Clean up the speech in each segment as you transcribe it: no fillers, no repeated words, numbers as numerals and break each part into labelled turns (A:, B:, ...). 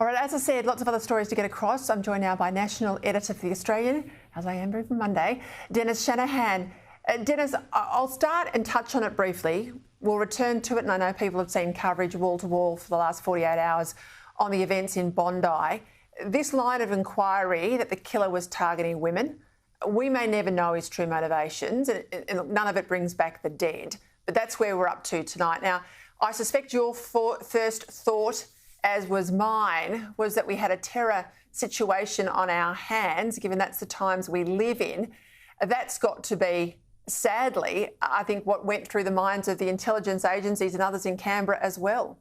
A: All right, as I said, lots of other stories to get across. I'm joined now by National Editor for The Australian, as I am every Monday, Dennis Shanahan. Dennis, I'll start and touch on it briefly. We'll return to it, and I know people have seen coverage wall to wall for the last 48 hours on the events in Bondi. This line of inquiry that the killer was targeting women, we may never know his true motivations, and none of it brings back the dead. But that's where we're up to tonight. Now, I suspect your first thought, as was mine, was that we had a terror situation on our hands, given that's the times we live in. That's got to be, sadly, I think, what went through the minds of the intelligence agencies and others in Canberra as well.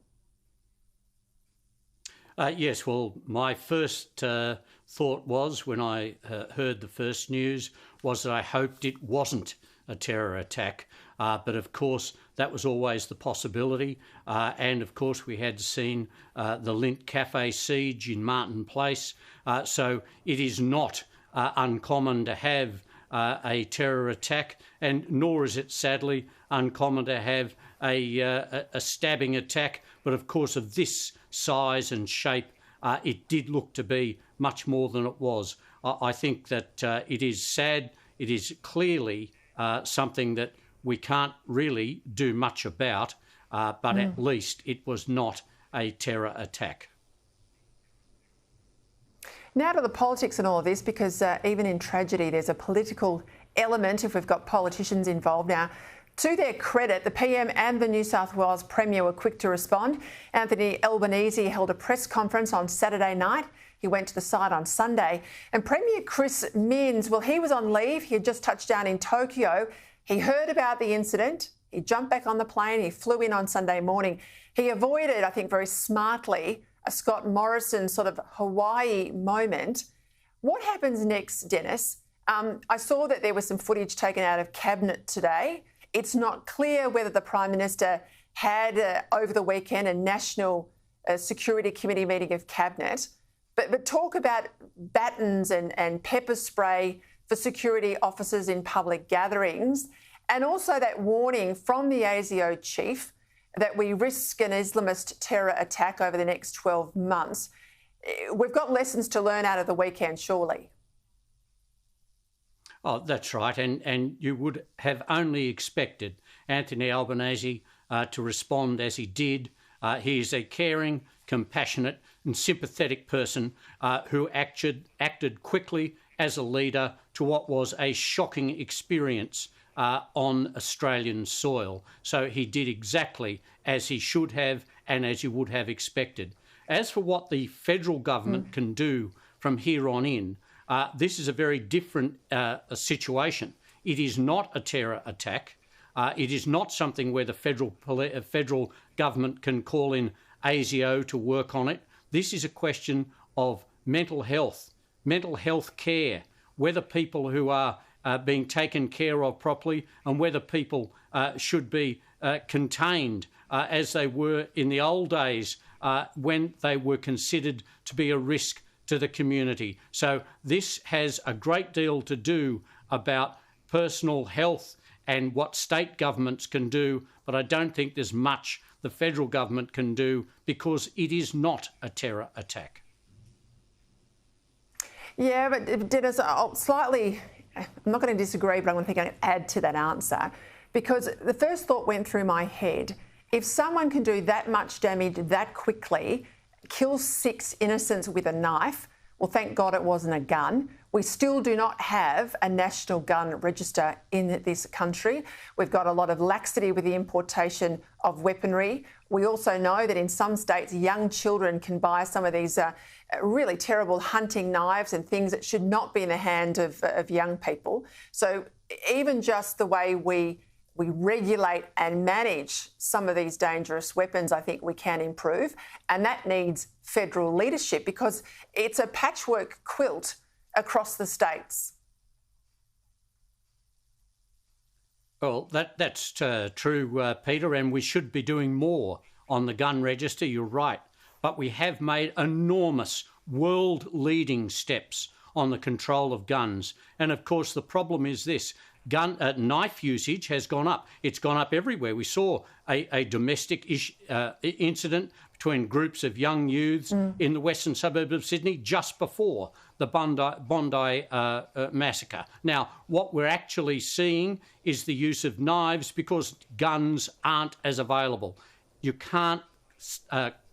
B: Yes, well, my first thought was, when I heard the first news, was that I hoped it wasn't a terror attack. But of course, that was always the possibility. And of course, we had seen the Lindt Cafe siege in Martin Place. So it is not uncommon to have a terror attack, and nor is it sadly uncommon to have a stabbing attack. But of course, of this size and shape, it did look to be much more than it was. I think that it is sad. It is clearly something that we can't really do much about, but at least it was not a terror attack.
A: Now to the politics and all of this, because even in tragedy, there's a political element if we've got politicians involved. Now, to their credit, the PM and the New South Wales Premier were quick to respond. Anthony Albanese held a press conference on Saturday night. He went to the site on Sunday. And Premier Chris Minns, well, he was on leave. He had just touched down in Tokyo. He heard about the incident. He jumped back on the plane. He flew in on Sunday morning. He avoided, I think very smartly, a Scott Morrison sort of Hawaii moment. What happens next, Dennis? I saw that there was some footage taken out of Cabinet today. It's not clear whether the Prime Minister had, over the weekend, a National Security Committee meeting of Cabinet. But talk about batons and pepper spray for security officers in public gatherings, and also that warning from the ASIO chief that we risk an Islamist terror attack over the next 12 months. We've got lessons to learn out of the weekend, surely.
B: Oh, that's right. And you would have only expected Anthony Albanese to respond as he did. He is a caring, compassionate and sympathetic person who acted quickly as a leader to what was a shocking experience on Australian soil. So he did exactly as he should have and as you would have expected. As for what the federal government can do from here on in, this is a very different situation. It is not a terror attack. It is not something where the federal government can call in ASIO to work on it. This is a question of mental health care, whether people who are being taken care of properly and whether people should be contained as they were in the old days when they were considered to be a risk to the community. So this has a great deal to do about personal health and what state governments can do, but I don't think there's much the federal government can do because it is not a terror attack.
A: Yeah, but Dennis, I'm not going to disagree, but I'm going to add to that answer, because the first thought went through my head. If someone can do that much damage that quickly, kill 6 innocents with a knife, well, thank God it wasn't a gun. We still do not have a national gun register in this country. We've got a lot of laxity with the importation of weaponry. We also know that in some states, young children can buy some of these really terrible hunting knives and things that should not be in the hand of young people. So even just the way we regulate and manage some of these dangerous weapons, I think we can improve. And that needs federal leadership because it's a patchwork quilt across the states.
B: Well, that's true, Peter, and we should be doing more on the gun register, you're right. But we have made enormous world-leading steps on the control of guns. And of course, the problem is this. Knife usage has gone up. It's gone up everywhere. We saw a domestic incident between groups of young youths in the western suburb of Sydney just before the Bondi massacre. Now, what we're actually seeing is the use of knives because guns aren't as available. You can't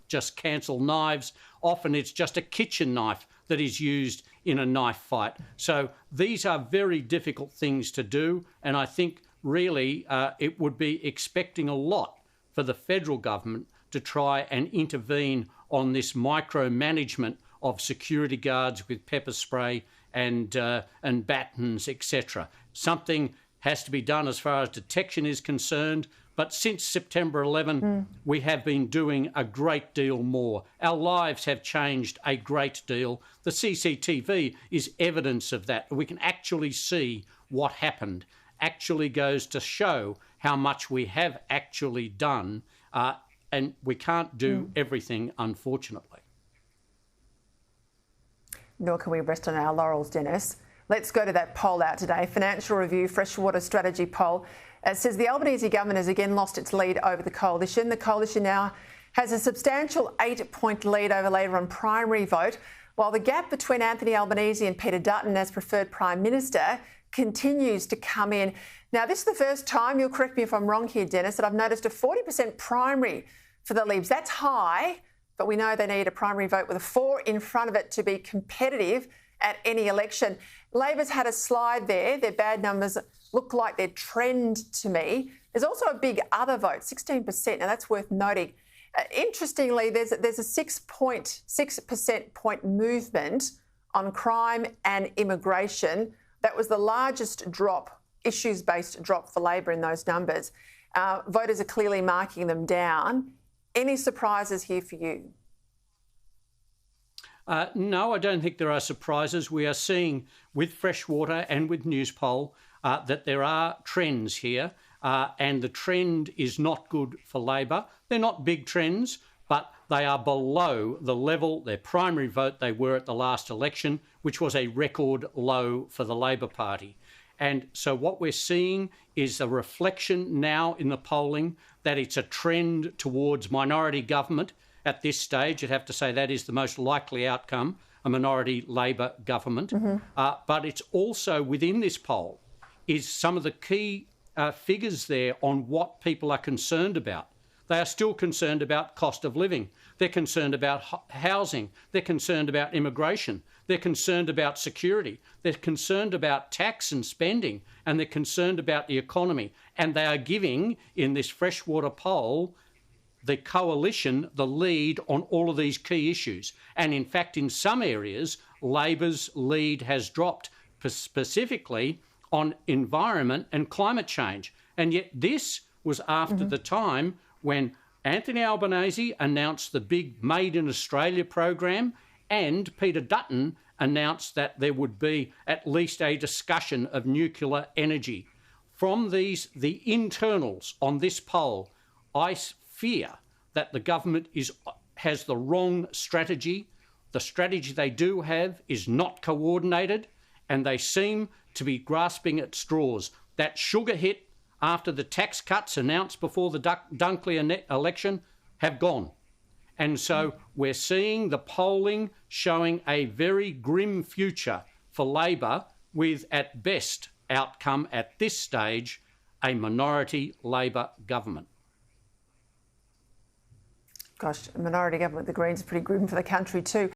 B: just cancel knives. Often it's just a kitchen knife that is used in a knife fight. So these are very difficult things to do, and I think really it would be expecting a lot for the federal government to try and intervene on this micromanagement of security guards with pepper spray and batons, etc. Something has to be done as far as detection is concerned, but since September 11, we have been doing a great deal more. Our lives have changed a great deal. The CCTV is evidence of that. We can actually see what happened. Actually goes to show how much we have actually done, and we can't do everything, unfortunately.
A: Nor can we rest on our laurels, Dennis. Let's go to that poll out today. Financial Review Freshwater Strategy poll says the Albanese government has again lost its lead over the coalition. The coalition now has a substantial 8-point lead over Labor on primary vote, while the gap between Anthony Albanese and Peter Dutton as preferred Prime Minister continues to come in. Now, this is the first time, you'll correct me if I'm wrong here, Dennis, that I've noticed a 40% primary for the Libs. That's high, but we know they need a primary vote with a 4 in front of it to be competitive at any election. Labor's had a slide there. Their bad numbers look like their trend to me. There's also a big other vote, 16%. Now, that's worth noting. Interestingly, there's a 6% point movement on crime and immigration. That was the largest drop, issues-based drop for Labor in those numbers. Voters are clearly marking them down. Any surprises here for you?
B: No, I don't think there are surprises. We are seeing with Freshwater and with Newspoll that there are trends here, and the trend is not good for Labor. They're not big trends, but they are below the level, their primary vote they were at the last election, which was a record low for the Labor Party. And so what we're seeing is a reflection now in the polling that it's a trend towards minority government. At this stage, you'd have to say that is the most likely outcome, a minority Labor government. But it's also within this poll is some of the key figures there on what people are concerned about. They are still concerned about cost of living. They're concerned about housing. They're concerned about immigration. They're concerned about security. They're concerned about tax and spending, and they're concerned about the economy. And they are giving, in this Freshwater poll, the coalition the lead on all of these key issues. And in fact, in some areas, Labor's lead has dropped, specifically on environment and climate change. And yet this was after the time when Anthony Albanese announced the big Made in Australia program, and Peter Dutton announced that there would be at least a discussion of nuclear energy. From the internals on this poll, I fear that the government has the wrong strategy. The strategy they do have is not coordinated, and they seem to be grasping at straws. That sugar hit after the tax cuts announced before the Dunkley election have gone. And so we're seeing the polling showing a very grim future for Labor with, at best, outcome at this stage, a minority Labor government.
A: Gosh, a minority government, the Greens, is pretty grim for the country too.